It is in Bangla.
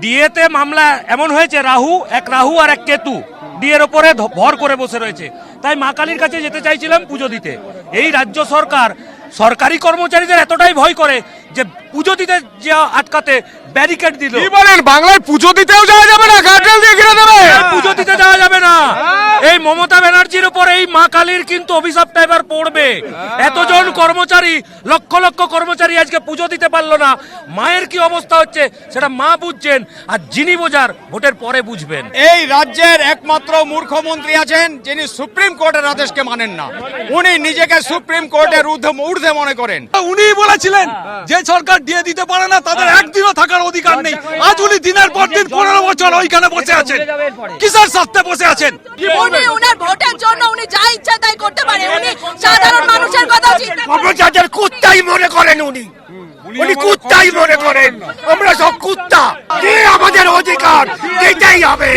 ডিএতে মামলা এমন হয়েছে, এক রাহু আর এক কেতু ডিএর ওপরে ভর করে বসে রয়েছে। তাই মা কালীর কাছে যেতে চাইছিলাম পুজো দিতে। এই রাজ্য সরকার সরকারি কর্মচারীদের এতটাই ভয় করে যে পুজো দিতে যা আটকাতে ব্যারিকেড দিল। কি বলেন, বাংলায় পুজো দিতেও যাওয়া যাবে না, গার্ডরেল দিয়ে ঘিরে দেবে? পুজো দিতে যাওয়া যাবে না। এই মমতা ব্যানার্জির উপর এই মা কালীর কিন্তু অভিশাপটা এবার পড়বে। এতজন কর্মচারী, লক্ষ লক্ষ কর্মচারী আজকে পুজো দিতে পারলো না। মায়ের কি অবস্থা হচ্ছে সেটা মা বুঝছেন, আর যিনি বোঝার ভোটের পরে বুঝবেন। এই রাজ্যের একমাত্র মুখ্যমন্ত্রী আছেন যিনি সুপ্রিম কোর্টের আদেশকে মানেন না। উনি নিজেকে সুপ্রিম কোর্টের ঊর্ধ্বে মনে করেন। উনি বলেছিলেন যে সরকার দিয়ে দিতে পারে না তাদের একদিনও থাকার অধিকার নেই। আজ উনি দিনের পর দিন 15 বছর ওইখানে বসে আছেন, কিসের স্বার্থে বসে আছেন? উনি উনার ভোটের জন্য উনি যা ইচ্ছা তাই করতে পারে। উনি সাধারণ মানুষের কথা চিন্তা কর্মচারীদের কুত্তাই মনে করেন উনি কুত্তাই মনে করেন। আমরা সব কুত্তা, আমাদের অধিকার দিতেই হবে।